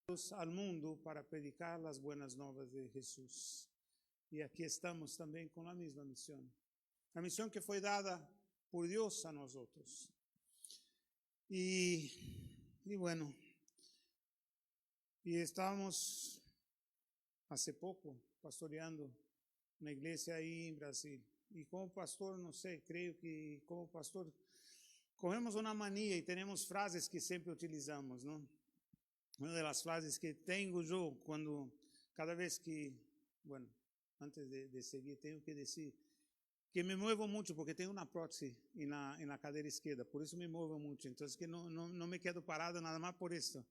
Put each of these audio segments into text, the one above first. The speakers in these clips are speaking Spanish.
al mundo para predicar las buenas nuevas de Jesús. Y aquí estamos también con la misma misión. La misión que fue dada por Dios a nosotros. Y bueno, y estábamos hace poco pastoreando una iglesia ahí en Brasil. Y como pastor, no sé, creo que como pastor cogemos una manía y tenemos frases que siempre utilizamos, ¿no? Una de las frases que tengo yo cada vez que, bueno, antes de seguir, tengo que decir que me muevo mucho porque tengo una prótesis en la cadera izquierda, por eso me muevo mucho, entonces que no me quedo parado nada más por esto.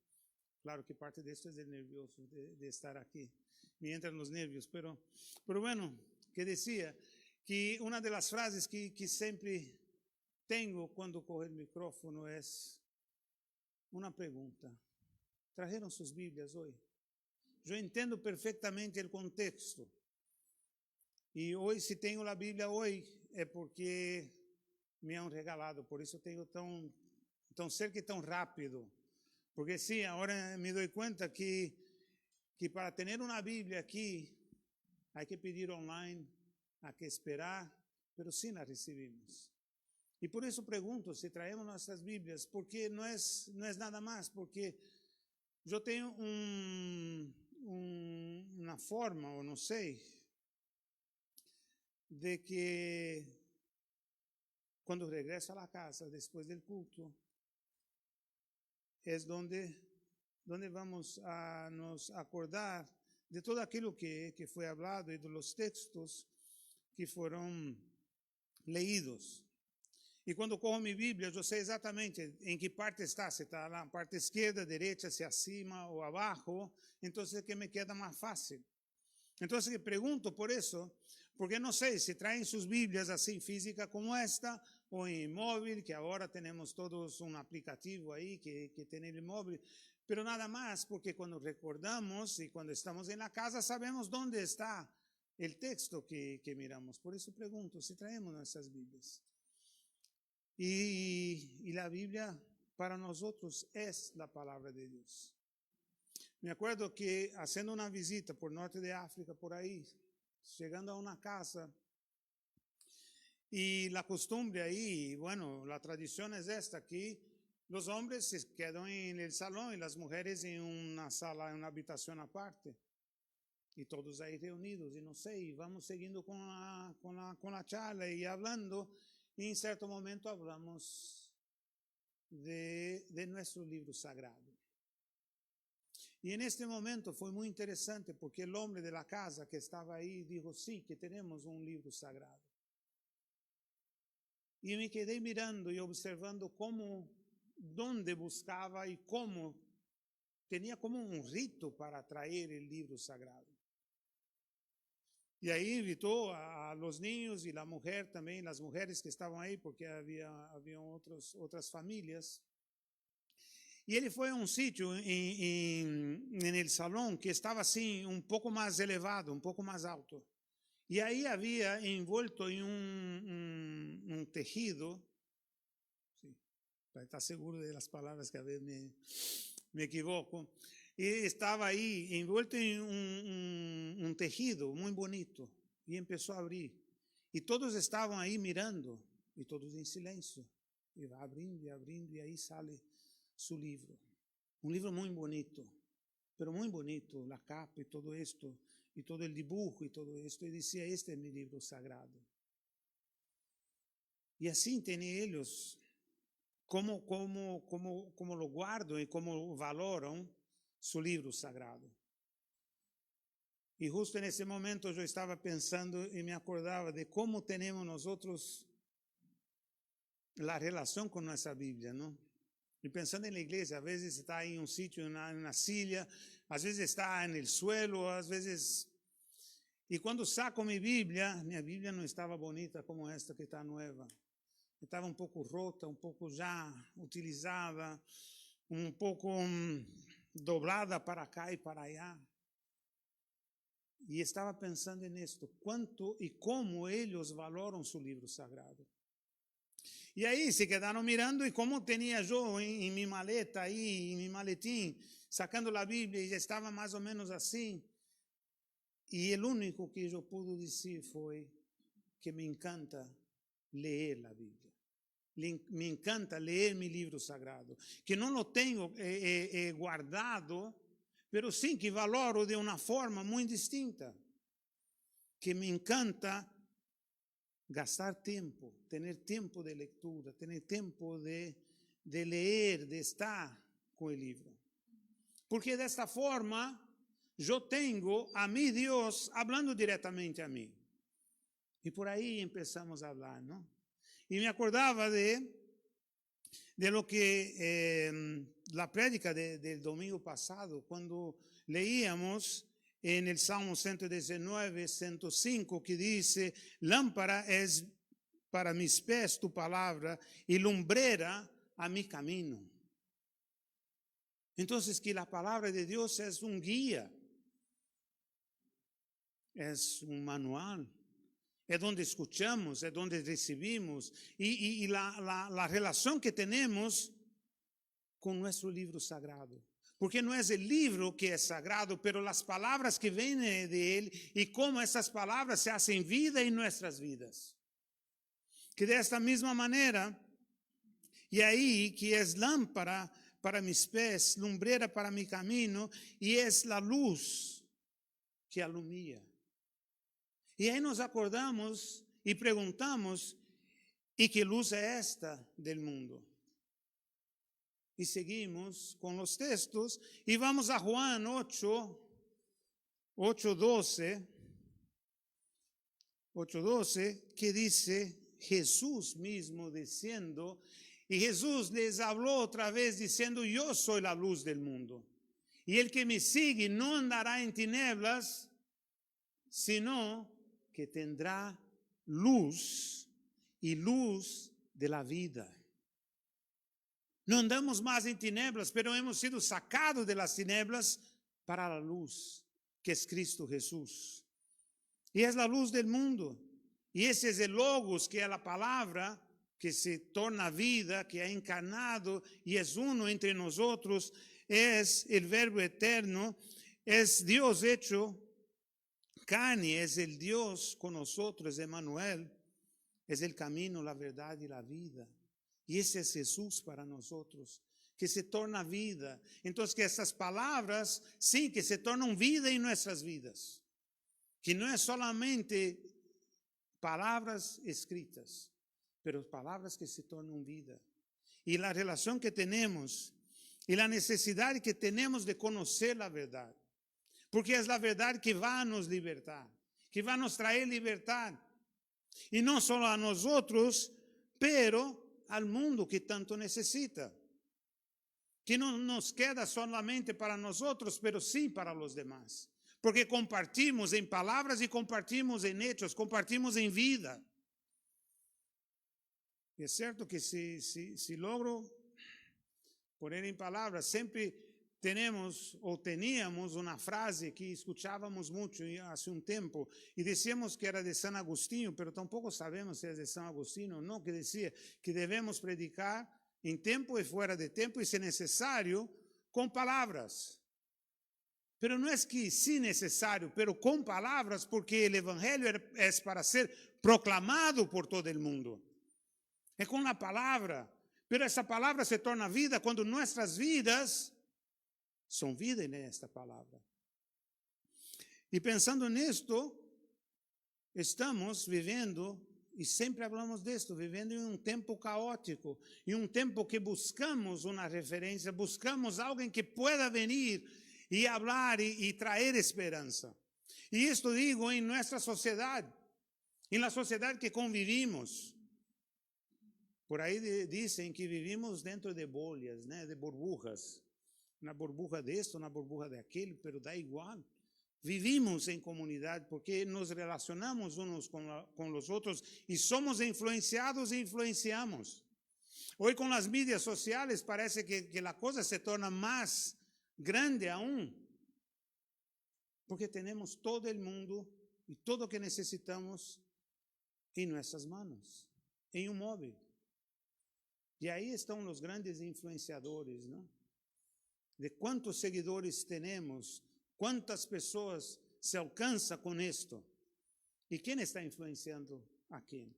Claro que parte de esto es del nervioso, de estar aquí, me entran los nervios, pero bueno, que decía que una de las frases que siempre tengo cuando cojo el micrófono es una pregunta. ¿Trajeron sus Biblias hoy? Yo entiendo perfectamente el contexto. Y hoy, si tengo la Biblia hoy, es porque me han regalado. Por eso tengo tan cerca y tan rápido. Porque sí, ahora me doy cuenta que para tener una Biblia aquí, hay que pedir online, hay que esperar, pero sí la recibimos. Y por eso pregunto si traemos nuestras Biblias, porque no es nada más, porque yo tengo una forma, o no sé, de que cuando regreso a la casa después del culto, es donde vamos a nos acordar de todo aquello que fue hablado y de los textos que fueron leídos. Y cuando cojo mi Biblia, yo sé exactamente en qué parte está, si está en la parte izquierda, derecha, si acima o abajo, entonces que me queda más fácil. Entonces que pregunto por eso, porque no sé si traen sus Biblias así física como esta, o en móvil, que ahora tenemos todos un aplicativo ahí que tiene el móvil, pero nada más, porque cuando recordamos y cuando estamos en la casa sabemos dónde está el texto que miramos. Por eso pregunto si traemos nuestras Biblias. Y la Biblia para nosotros es la palabra de Dios. Me acuerdo que haciendo una visita por norte de África, por ahí, llegando a una casa, y la costumbre ahí, bueno, la tradición es esta, que los hombres se quedan en el salón y las mujeres en una sala, en una habitación aparte. Y todos ahí reunidos, y no sé, y vamos siguiendo con la charla y hablando, y en cierto momento hablamos de nuestro libro sagrado. Y en este momento fue muy interesante porque el hombre de la casa que estaba ahí dijo, sí, que tenemos un libro sagrado. Y me quedé mirando y observando dónde buscaba y cómo tenía como un rito para traer el libro sagrado. Y ahí invitó a los niños y la mujer también, las mujeres que estaban ahí, porque había otras familias. Y él fue a un sitio en el salón que estaba así un poco más elevado, un poco más alto. Y ahí había envuelto en un tejido, sí, para estar seguro de las palabras que a veces me equivoco, y estaba ahí envuelto en un tejido muy bonito. Y empezó a abrir. Y todos estaban ahí mirando, y todos en silencio. Y va abriendo, y ahí sale su libro. Un libro muy bonito, pero muy bonito, la capa y todo esto, y todo el dibujo y todo esto. Y decía, este es mi libro sagrado. Y así tienen ellos, cómo lo guardan y cómo valoran su libro sagrado. Y justo en ese momento yo estaba pensando y me acordaba de cómo tenemos nosotros la relación con nuestra Biblia, ¿no? Y pensando en la iglesia, a veces está en un sitio, en una silla, a veces está en el suelo, a veces... Y cuando saco mi Biblia no estaba bonita como esta que está nueva. Estaba un poco rota, un poco ya utilizada, un poco doblada para acá y para allá. Y estaba pensando en esto, cuánto y cómo ellos valoran su libro sagrado. Y ahí se quedaron mirando y como tenía yo en mi maleta ahí, en mi maletín, sacando la Biblia y ya estaba más o menos así. Y el único que yo pude decir fue que me encanta leer la Biblia. Me encanta leer mi libro sagrado, que no lo tengo guardado, pero sí que valoro de una forma muy distinta, que me encanta gastar tiempo, tener tiempo de lectura, tener tiempo de leer, de estar con el libro. Porque de esta forma yo tengo a mi Dios hablando directamente a mí. Y por ahí empezamos a hablar, ¿no? Y me acordaba de lo que la prédica del domingo pasado, cuando leíamos en el Salmo 119, 105, que dice, lámpara es para mis pies tu palabra y lumbrera a mi camino. Entonces, que la palabra de Dios es un guía, es un manual, es donde escuchamos, es donde recibimos, y la relación que tenemos con nuestro libro sagrado. Porque no es el libro que es sagrado, pero las palabras que vienen de él y cómo esas palabras se hacen vida en nuestras vidas. Que de esta misma manera, y ahí que es lámpara para mis pies, lumbrera para mi camino, y es la luz que alumía. Y ahí nos acordamos y preguntamos, ¿y qué luz es esta del mundo? Y seguimos con los textos y vamos a Juan 8:12, que dice Jesús mismo diciendo, y Jesús les habló otra vez diciendo, yo soy la luz del mundo. Y el que me sigue no andará en tinieblas, sino que tendrá luz y luz de la vida. No andamos más en tinieblas, pero hemos sido sacados de las tinieblas para la luz, que es Cristo Jesús. Y es la luz del mundo. Y ese es el Logos, que es la palabra que se torna vida, que ha encarnado y es uno entre nosotros. Es el Verbo eterno, es Dios hecho carne, es el Dios con nosotros, Emmanuel. Es el camino, la verdad y la vida. Y ese es Jesús para nosotros, que se torna vida. Entonces, que estas palabras, sí, que se tornan vida en nuestras vidas. Que no es solamente palabras escritas, pero palabras que se tornan vida. Y la relación que tenemos y la necesidad que tenemos de conocer la verdad. Porque es la verdad que va a nos libertar, que va a nos traer libertad. Y no solo a nosotros, pero al mundo que tanto necesita. Que no nos queda solamente para nosotros, pero sí para los demás. Porque compartimos en palabras y compartimos en hechos, compartimos en vida. Y es cierto que si logro poner en palabras, siempre tenemos o teníamos una frase que escuchábamos mucho hace un tiempo y decíamos que era de San Agustín, pero tampoco sabemos si es de San Agustín o no, que decía que debemos predicar en tiempo y fuera de tiempo y si necesario con palabras. Pero no es que sí necesario, pero con palabras, porque el evangelio es para ser proclamado por todo el mundo. Es con la palabra, pero esa palabra se torna vida cuando nuestras vidas son vida en esta palabra. Y pensando en esto, estamos viviendo, y siempre hablamos de esto, viviendo en un tiempo caótico, en un tiempo que buscamos una referencia, buscamos alguien que pueda venir y hablar y traer esperanza. Y esto digo en nuestra sociedad, en la sociedad que convivimos. Por ahí dicen que vivimos dentro de bolhas, ¿no? De burbujas. Una burbuja de esto, una burbuja de aquello, pero da igual. Vivimos en comunidad porque nos relacionamos unos con los otros y somos influenciados e influenciamos. Hoy con las medias sociales parece que la cosa se torna más grande aún, porque tenemos todo el mundo y todo lo que necesitamos en nuestras manos, en un móvil. Y ahí están los grandes influenciadores, ¿no? De cuántos seguidores tenemos, cuántas personas se alcanza con esto. ¿Y quién está influenciando a quién?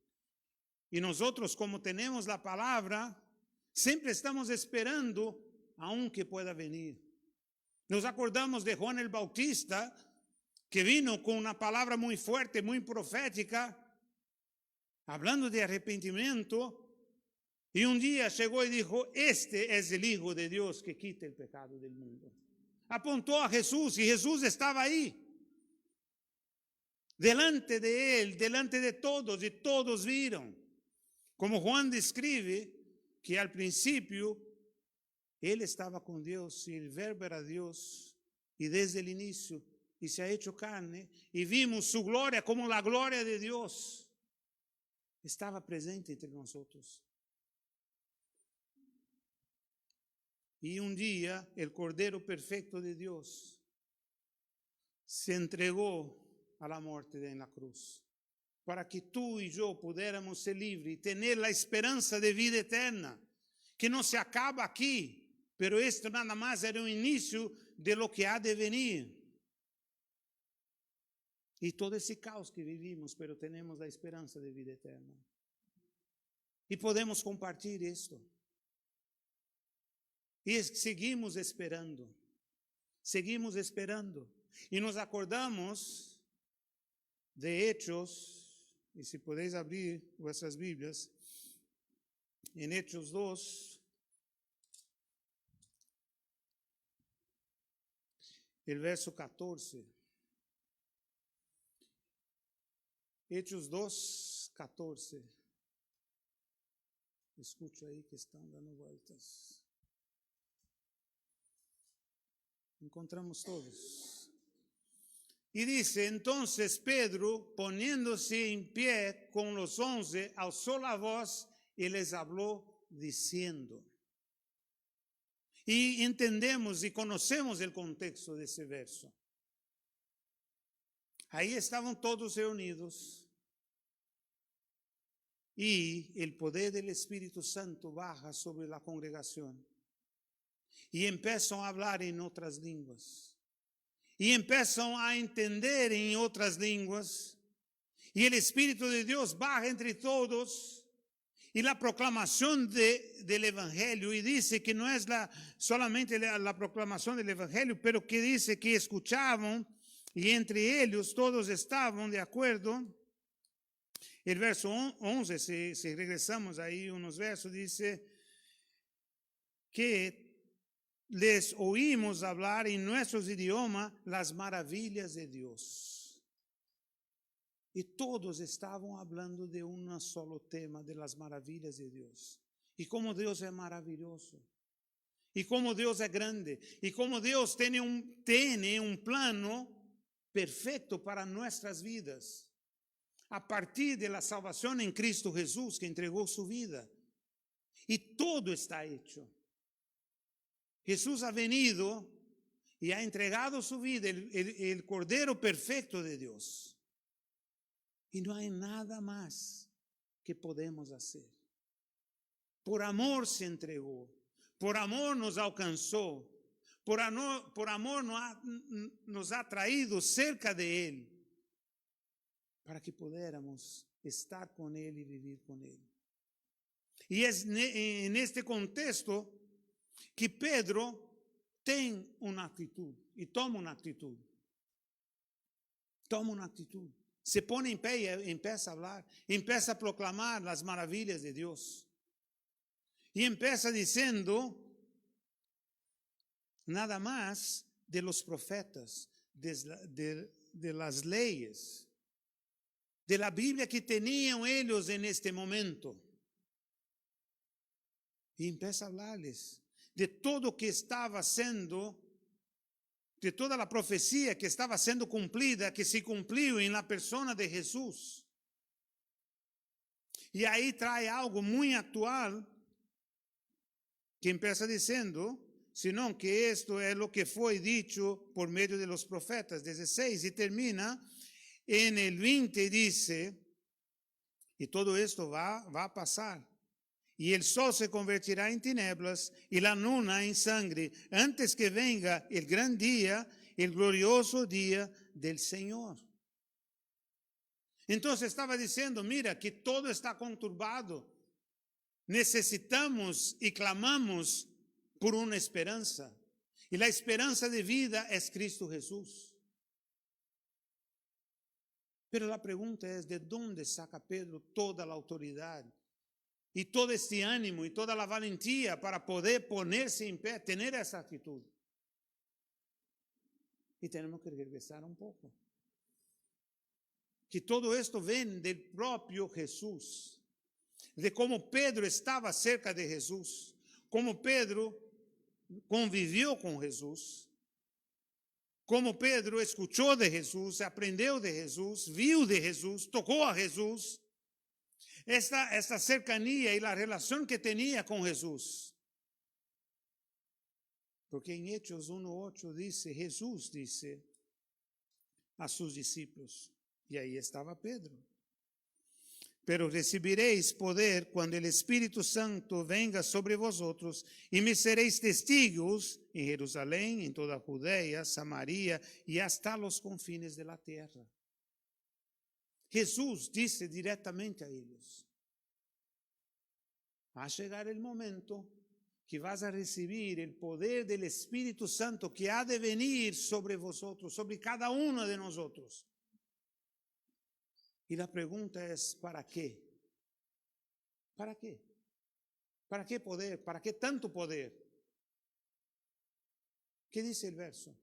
Y nosotros, como tenemos la palabra, siempre estamos esperando aún que pueda venir. Nos acordamos de Juan el Bautista, que vino con una palabra muy fuerte, muy profética, hablando de arrepentimiento. Y un día llegó y dijo, este es el Hijo de Dios que quita el pecado del mundo. Apuntó a Jesús y Jesús estaba ahí. Delante de él, delante de todos, y todos vieron. Como Juan describe que al principio él estaba con Dios y el verbo era Dios. Y desde el inicio, y se ha hecho carne, y vimos su gloria como la gloria de Dios. Estaba presente entre nosotros. Y un día el Cordero Perfecto de Dios se entregó a la muerte en la cruz, para que tú y yo pudiéramos ser libres y tener la esperanza de vida eterna, que no se acaba aquí, pero esto nada más era un inicio de lo que ha de venir. Y todo ese caos que vivimos, pero tenemos la esperanza de vida eterna. Y podemos compartir esto. Y seguimos esperando. Seguimos esperando. Y nos acordamos de Hechos, y si podéis abrir vuestras Biblias, en Hechos 2, el verso 14. Hechos 2, 14. Escucho ahí que están dando vueltas. Encontramos todos. Y dice, entonces Pedro, poniéndose en pie con los 11, alzó la voz y les habló diciendo. Y entendemos y conocemos el contexto de ese verso. Ahí estaban todos reunidos y el poder del Espíritu Santo baja sobre la congregación y empiezan a hablar en otras lenguas. Y empiezan a entender en otras lenguas. Y el Espíritu de Dios baja entre todos. Y la proclamación del Evangelio. Y dice que no es solamente la proclamación del Evangelio, pero que dice que escuchaban. Y entre ellos todos estaban de acuerdo. El verso 11, si regresamos ahí unos versos, dice que les oímos hablar en nuestros idiomas las maravillas de Dios. Y todos estaban hablando de un solo tema, de las maravillas de Dios. Y cómo Dios es maravilloso. Y cómo Dios es grande. Y cómo Dios tiene un plano perfecto para nuestras vidas. A partir de la salvación en Cristo Jesús, que entregó su vida. Y todo está hecho. Jesús ha venido y ha entregado su vida, el Cordero Perfecto de Dios. Y no hay nada más que podemos hacer. Por amor se entregó, por amor nos alcanzó, por amor nos ha traído cerca de Él, para que pudiéramos estar con Él y vivir con Él. Y es en este contexto que Pedro tiene una actitud y toma una actitud. Toma una actitud. Se pone en pie y empieza a hablar. Empieza a proclamar las maravillas de Dios. Y empieza diciendo nada más de los profetas, de las leyes, de la Biblia que tenían ellos en este momento. Y empieza a hablarles de todo que estaba siendo, de toda la profecía que estaba siendo cumplida, que se cumplió en la persona de Jesús. Y ahí trae algo muy actual, que empieza diciendo, sino que esto es lo que fue dicho por medio de los profetas, 16, y termina en el 20, dice, y todo esto va a pasar. y el sol se convertirá en tinieblas y la luna en sangre, antes que venga el gran día, el glorioso día del Señor. Entonces estaba diciendo, mira, que todo está conturbado. Necesitamos y clamamos por una esperanza. Y la esperanza de vida es Cristo Jesús. Pero la pregunta es, ¿de dónde saca Pedro toda la autoridad y todo este ánimo y toda la valentía para poder ponerse en pie, tener esa actitud? Y tenemos que regresar un poco. Que todo esto viene del propio Jesús, de cómo Pedro estaba cerca de Jesús, cómo Pedro convivió con Jesús, cómo Pedro escuchó de Jesús, aprendió de Jesús, vio de Jesús, tocó a Jesús. Esta cercanía y la relación que tenía con Jesús. Porque en Hechos 1:8 dice, Jesús dice a sus discípulos, y ahí estaba Pedro: pero recibiréis poder cuando el Espíritu Santo venga sobre vosotros, y me seréis testigos en Jerusalén, en toda Judea, Samaria y hasta los confines de la tierra. Jesús dice directamente a ellos: va a llegar el momento que vas a recibir el poder del Espíritu Santo que ha de venir sobre vosotros, sobre cada uno de nosotros. Y la pregunta es, ¿para qué? ¿Para qué? ¿Para qué poder? ¿Para qué tanto poder? ¿Qué dice el verso?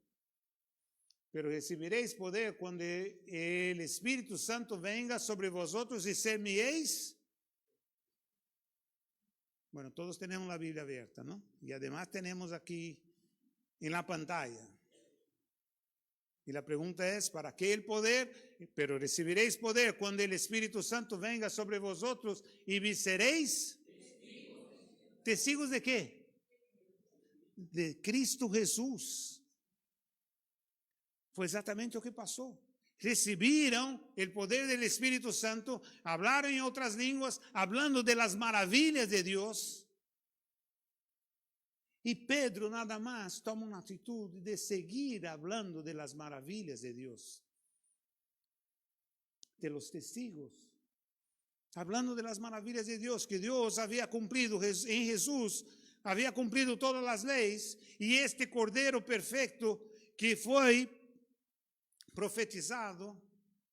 Pero recibiréis poder cuando el Espíritu Santo venga sobre vosotros y seréis. Bueno, todos tenemos la Biblia abierta, ¿no? Y además tenemos aquí en la pantalla. Y la pregunta es, ¿para qué el poder? Pero recibiréis poder cuando el Espíritu Santo venga sobre vosotros y me seréis. ¿Testigos de qué? De Cristo Jesús. Fue exactamente lo que pasó. Recibieron el poder del Espíritu Santo, hablaron en otras lenguas, hablando de las maravillas de Dios. Y Pedro nada más toma una actitud de seguir hablando de las maravillas de Dios, de los testigos, hablando de las maravillas de Dios, que Dios había cumplido en Jesús, había cumplido todas las leyes, y este Cordero perfecto que fue profetizado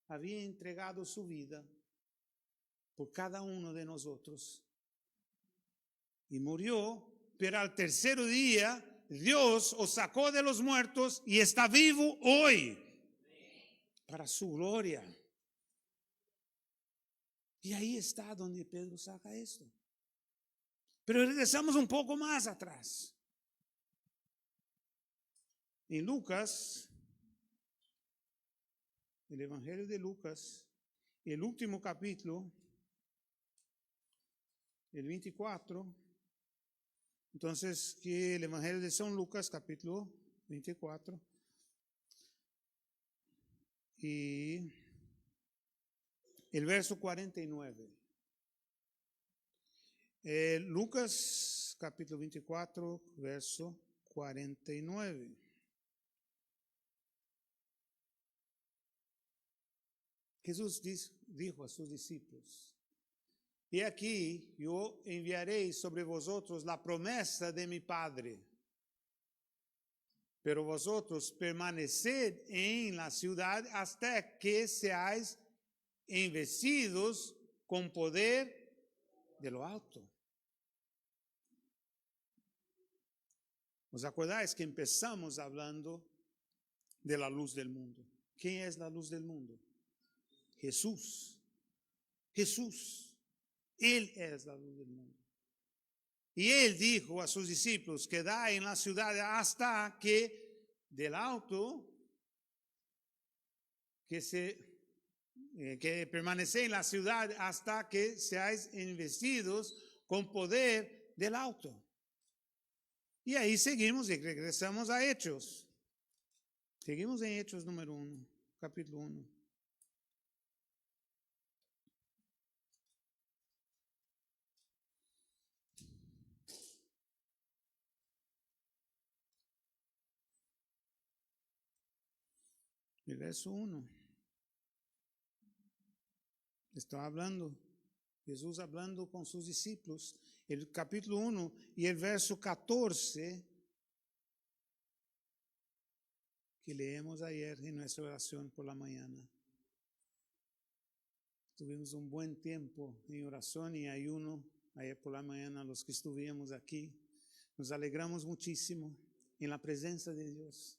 había entregado su vida por cada uno de nosotros y murió. Pero al tercer día, Dios os sacó de los muertos y está vivo hoy para su gloria. Y ahí está donde Pedro saca esto. Pero regresamos un poco más atrás. En Lucas, el Evangelio de Lucas, el último capítulo, el 24. Entonces, que el Evangelio de San Lucas, capítulo 24, y el verso 49. Lucas, capítulo 24, verso 49. Jesús dijo a sus discípulos: y aquí yo enviaré sobre vosotros la promesa de mi Padre. Pero vosotros permaneced en la ciudad hasta que seáis investidos con poder de lo alto. ¿Os acordáis que empezamos hablando de la luz del mundo? ¿Quién es la luz del mundo? Jesús. Jesús. Él es la luz del mundo. Y él dijo a sus discípulos: quedad en la ciudad hasta que del alto, que permanecéis en la ciudad hasta que seáis investidos con poder del alto. Y ahí seguimos y regresamos a Hechos. Seguimos en Hechos número 1, capítulo 1. el verso 1. Está hablando, Jesús hablando con sus discípulos. El capítulo 1 y el verso 14 que leemos ayer en nuestra oración por la mañana. Tuvimos un buen tiempo en oración y ayuno ayer por la mañana, los que estuvimos aquí. Nos alegramos muchísimo en la presencia de Dios.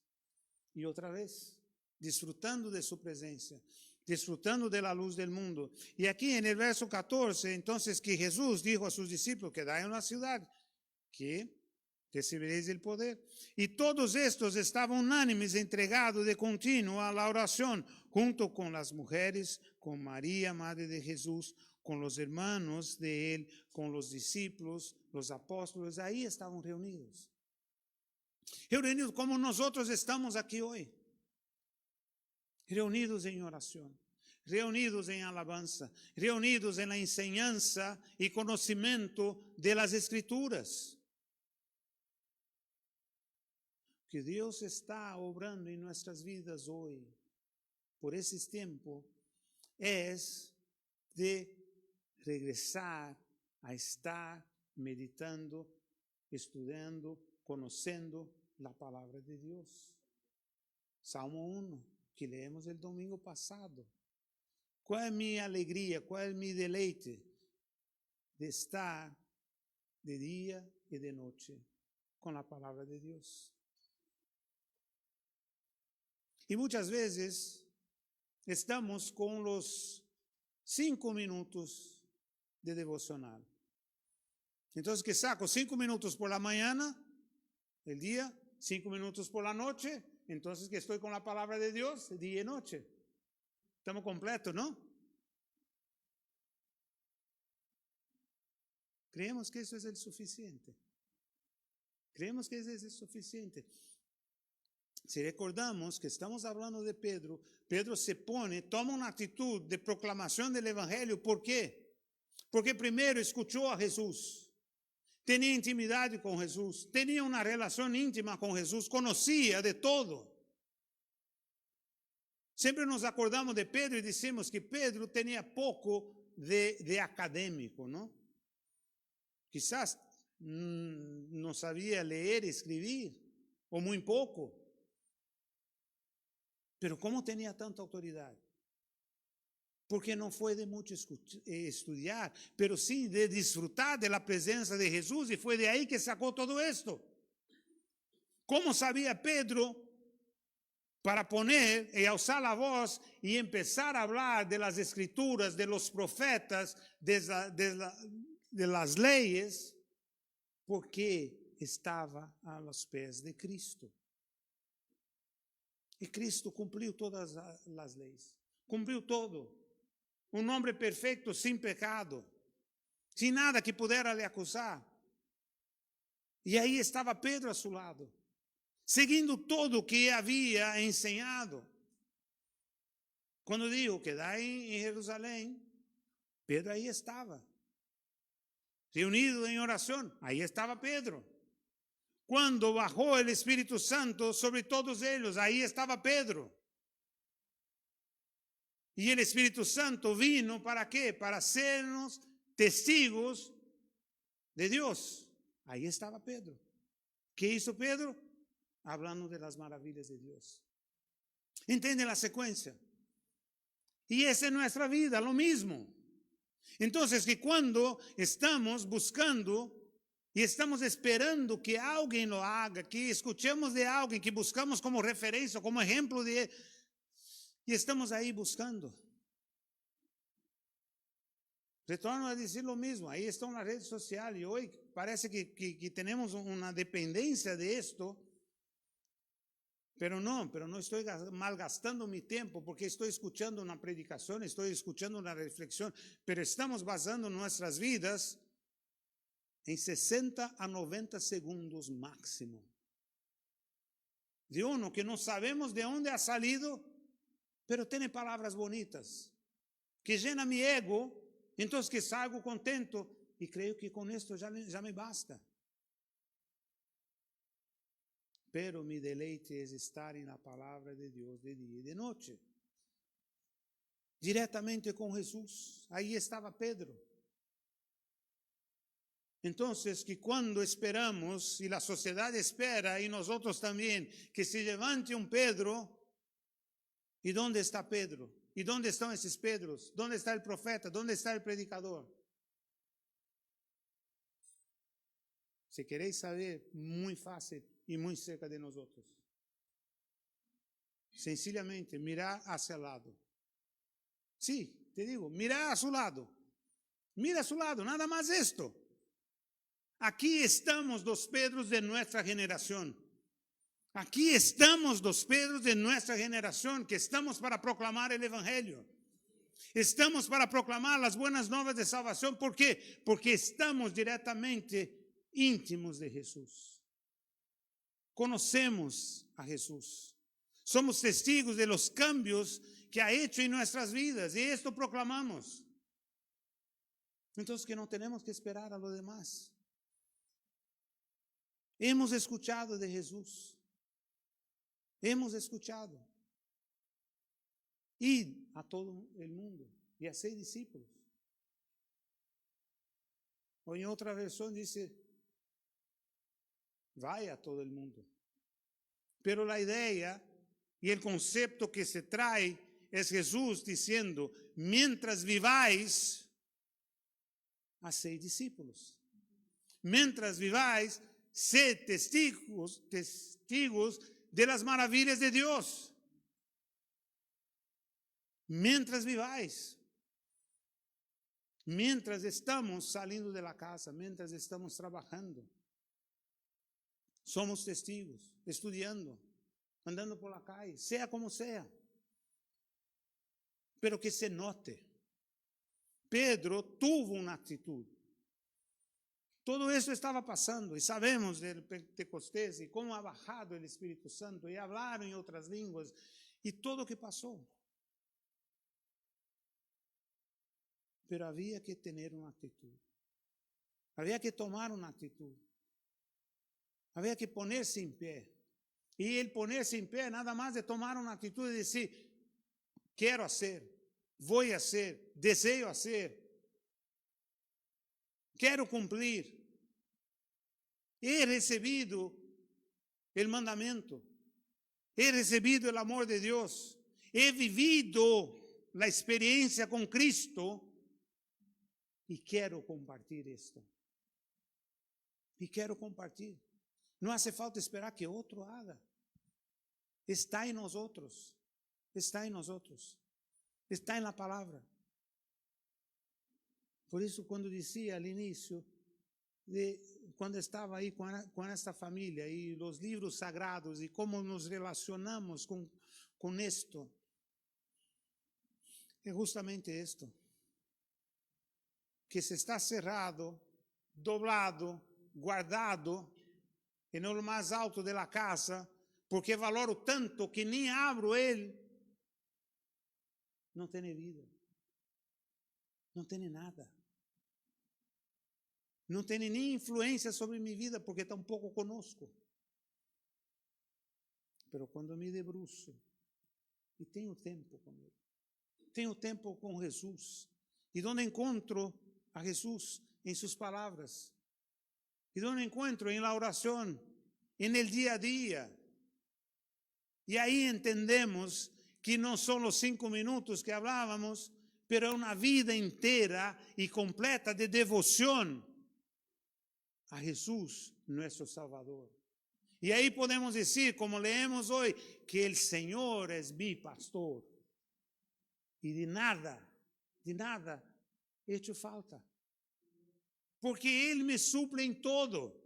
Y otra vez, disfrutando de su presencia, disfrutando de la luz del mundo. Y aquí en el verso 14, entonces que Jesús dijo a sus discípulos, quedad en la ciudad, que recibiréis el poder. Y todos estos estaban unánimes, entregados de continuo a la oración, junto con las mujeres, con María, madre de Jesús, con los hermanos de él, con los discípulos, los apóstoles, ahí estaban reunidos. Reunidos como nosotros estamos aquí hoy. Reunidos en oración, reunidos en alabanza, reunidos en la enseñanza y conocimiento de las Escrituras. Que Dios está obrando en nuestras vidas hoy, por ese tiempo, es de regresar a estar meditando, estudiando, conociendo la palabra de Dios. Salmo 1, que leemos el domingo pasado. ¿Cuál es mi alegría? ¿Cuál es mi deleite? De estar de día y de noche con la palabra de Dios. Y muchas veces estamos con los 5 minutos de devocional. Entonces, ¿qué saco? 5 minutos por la mañana, el día, 5 minutos por la noche. Entonces, que estoy con la palabra de Dios, día y noche. Estamos completos, ¿no? Creemos que eso es el suficiente. Creemos que eso es el suficiente. Si recordamos que estamos hablando de Pedro, Pedro se pone, toma una actitud de proclamación del Evangelio. ¿Por qué? Porque primero escuchó a Jesús, tenía intimidad con Jesús, tenía una relación íntima con Jesús, conocía de todo. Siempre nos acordamos de Pedro y decimos que Pedro tenía poco de académico, ¿no? Quizás no sabía leer y escribir, o muy poco. Pero ¿cómo tenía tanta autoridad? Porque no fue de mucho estudiar, pero sí de disfrutar de la presencia de Jesús, y fue de ahí que sacó todo esto. ¿Cómo sabía Pedro para poner y alzar la voz y empezar a hablar de las Escrituras, de los profetas, de las leyes? Porque estaba a los pies de Cristo. Y Cristo cumplió todas las leyes, cumplió todo. Un hombre perfecto, sin pecado, sin nada que pudiera le acusar. Y ahí estaba Pedro a su lado, siguiendo todo que había enseñado. Cuando dijo que da en Jerusalén, Pedro ahí estaba. Reunido en oración, ahí estaba Pedro. Cuando bajó el Espíritu Santo sobre todos ellos, ahí estaba Pedro. Y el Espíritu Santo vino ¿para qué? Para hacernos testigos de Dios. Ahí estaba Pedro. ¿Qué hizo Pedro? Hablando de las maravillas de Dios. ¿Entiende la secuencia? Y esa es nuestra vida, lo mismo. Entonces, que cuando estamos buscando y estamos esperando que alguien lo haga, que escuchemos de alguien, que buscamos como referencia, como ejemplo de él, y estamos ahí buscando. Retorno a decir lo mismo, ahí está una red social y hoy parece que tenemos una dependencia de esto, pero no estoy malgastando mi tiempo porque estoy escuchando una predicación, estoy escuchando una reflexión, pero estamos basando nuestras vidas en 60 a 90 segundos máximo. De uno que no sabemos de dónde ha salido, pero tiene palabras bonitas, que llena mi ego, entonces que salgo contento y creo que con esto ya me basta. pero mi deleite es estar en la palabra de Dios de día y de noche. Directamente con Jesús. Ahí estaba Pedro. Entonces, que cuando esperamos, y la sociedad espera, y nosotros también, que se levante un Pedro, ¿y dónde está Pedro? ¿Y dónde están esos Pedros? ¿Dónde está el profeta? ¿Dónde está el predicador? Si queréis saber, muy fácil y muy cerca de nosotros. Sencillamente, mirar hacia el lado. Sí, te digo, mira a su lado. Mira a su lado, nada más esto. Aquí estamos los Pedros de nuestra generación. Aquí estamos los Pedros de nuestra generación que estamos para proclamar el Evangelio. Estamos para proclamar las buenas nuevas de salvación. ¿Por qué? Porque estamos directamente íntimos de Jesús. Conocemos a Jesús. Somos testigos de los cambios que ha hecho en nuestras vidas y esto proclamamos. Entonces que no tenemos que esperar a lo demás. Hemos escuchado de Jesús. Hemos escuchado. Id a todo el mundo y hacer discípulos. O en otra versión dice, vaya a todo el mundo. Pero la idea y el concepto que se trae es Jesús diciendo, mientras viváis, haced discípulos. Mientras viváis, sed testigos de las maravillas de Dios. Mientras viváis, mientras estamos saliendo de la casa, mientras estamos trabajando, somos testigos, estudiando, andando por la calle, sea como sea. Pero que se note. Pedro tuvo una actitud. Todo eso estaba pasando y sabemos del Pentecostés y cómo ha bajado el Espíritu Santo y hablaron en otras lenguas y todo lo que pasó. Pero había que tener una actitud. Había que tomar una actitud. Había que ponerse en pie. Y el ponerse en pie nada más de tomar una actitud y decir, quiero hacer, voy a hacer, deseo hacer, quiero cumplir. He recibido el mandamiento, he recibido el amor de Dios, he vivido la experiencia con Cristo y quiero compartir esto. Y quiero compartir. No hace falta esperar que otro haga. Está en nosotros. Está en nosotros. Está en la palabra. Por eso cuando decía al inicio, cuando estaba ahí con esta familia y los libros sagrados y cómo nos relacionamos con esto, es justamente esto. Que se está cerrado, doblado, guardado en lo más alto de la casa, porque valoro tanto que ni abro él, no tiene vida, no tiene nada, no tiene ni influencia sobre mi vida porque tampoco conozco. Pero cuando me debruzo y tengo tiempo con él, tengo tiempo con Jesús, y donde encuentro a Jesús en sus palabras, y donde encuentro en la oración, en el día a día. Y ahí entendemos que no son los 5 minutos que hablábamos, pero una vida entera y completa de devoción a Jesús, nuestro Salvador. Y ahí podemos decir, como leemos hoy, que el Señor es mi pastor. Y de nada he hecho falta. Porque Él me suple en todo.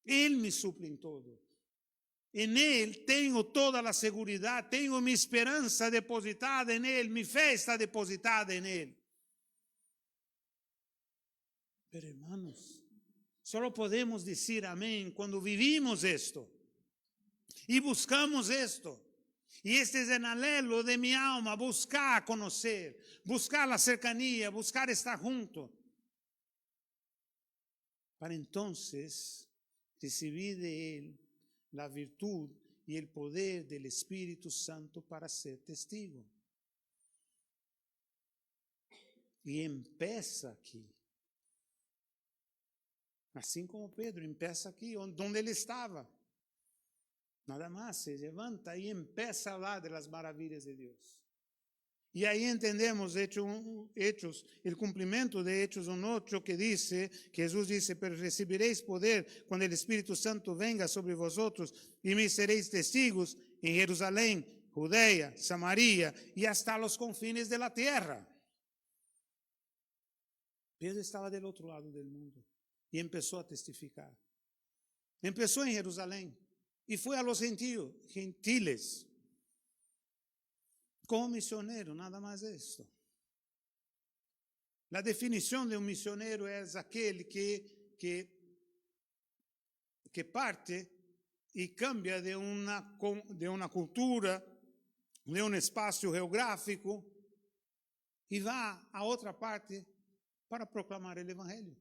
Él me suple en todo. En Él tengo toda la seguridad, tengo mi esperanza depositada en Él, mi fe está depositada en Él. Pero hermanos, solo podemos decir amén cuando vivimos esto y buscamos esto. Y este es el anhelo de mi alma, buscar conocer, buscar la cercanía, buscar estar junto. Para entonces recibir de Él la virtud y el poder del Espíritu Santo para ser testigo. Y empieza aquí. Así como Pedro empieza aquí, donde él estaba. Nada más se levanta y empieza a hablar de las maravillas de Dios. Y ahí entendemos Hechos, el cumplimiento de Hechos 1:8 que dice, que Jesús dice, pero recibiréis poder cuando el Espíritu Santo venga sobre vosotros y me seréis testigos en Jerusalén, Judea, Samaria y hasta los confines de la tierra. Pedro estaba del otro lado del mundo y empezó a testificar. Empezó en Jerusalén y fue a los gentiles. Como misionero, nada más esto. La definición de un misionero es aquel que parte y cambia de una cultura, de un espacio geográfico y va a otra parte para proclamar el Evangelio.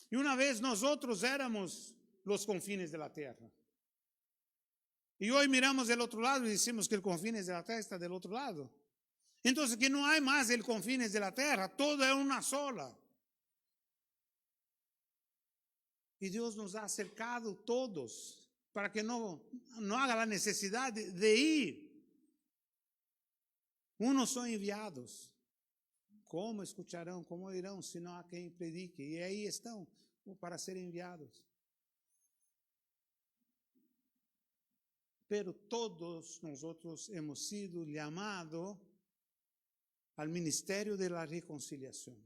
Y una vez nosotros éramos los confines de la tierra. Y hoy miramos del otro lado y decimos que el confines de la tierra está del otro lado. Entonces que no hay más el confines de la tierra, todo es una sola. Y Dios nos ha acercado todos para que no haga la necesidad de ir. Unos son enviados. ¿Cómo escucharán? ¿Cómo irán si no hay quien predique? Y ahí están para ser enviados. Pero todos nosotros hemos sido llamados al ministerio de la reconciliación.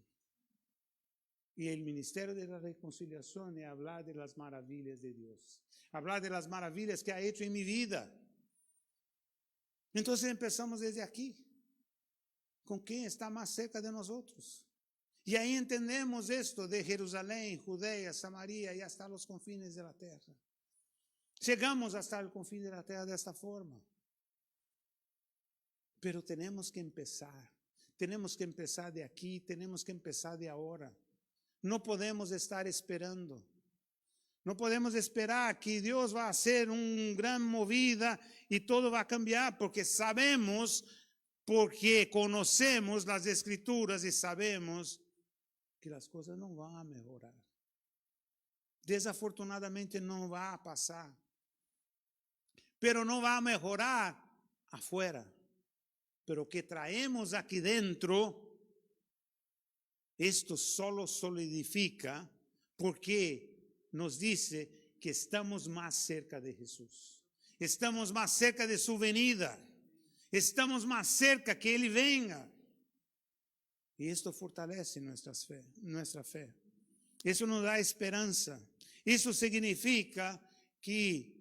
Y el ministerio de la reconciliación es hablar de las maravillas de Dios. Hablar de las maravillas que ha hecho en mi vida. Entonces empezamos desde aquí. ¿Con quién está más cerca de nosotros? Y ahí entendemos esto de Jerusalén, Judea, Samaria y hasta los confines de la tierra. Llegamos hasta el confín de la tierra de esta forma. Pero tenemos que empezar. Tenemos que empezar de aquí, tenemos que empezar de ahora. No podemos estar esperando. No podemos esperar que Dios va a hacer una gran movida y todo va a cambiar, porque sabemos, porque conocemos las Escrituras y sabemos que las cosas no van a mejorar. Desafortunadamente no va a pasar. Pero no va a mejorar afuera. Pero que traemos aquí dentro, esto solo solidifica porque nos dice que estamos más cerca de Jesús. Estamos más cerca de su venida. Estamos más cerca que Él venga. Y esto fortalece nuestra fe. Eso nos da esperanza. Eso significa que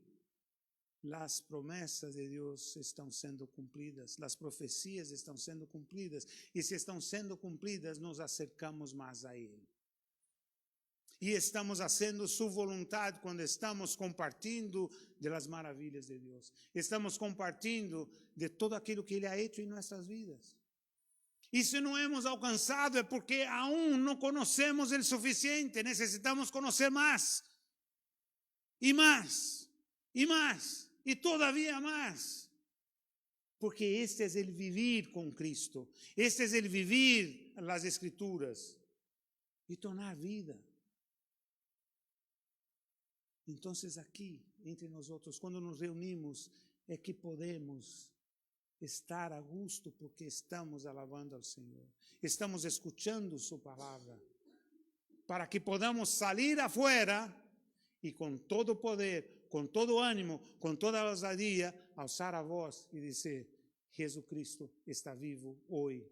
las promesas de Dios están siendo cumplidas, las profecías están siendo cumplidas, y si están siendo cumplidas, nos acercamos más a Él. Y estamos haciendo su voluntad cuando estamos compartiendo de las maravillas de Dios. Estamos compartiendo de todo aquello que Él ha hecho en nuestras vidas. Y si no hemos alcanzado es porque aún no conocemos el suficiente, necesitamos conocer más, y más, y más. Y todavía más, porque este es el vivir con Cristo, este es el vivir las Escrituras y tornar vida. Entonces aquí, entre nosotros, cuando nos reunimos, es que podemos estar a gusto porque estamos alabando al Señor, estamos escuchando su palabra, para que podamos salir afuera y con todo poder, con todo ánimo, con toda osadía, alzar a voz y decir, Jesucristo está vivo hoy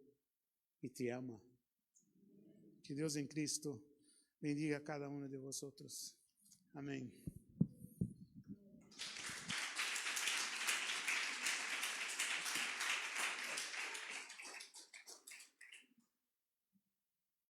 y te ama. Que Dios en Cristo bendiga a cada uno de vosotros. Amén.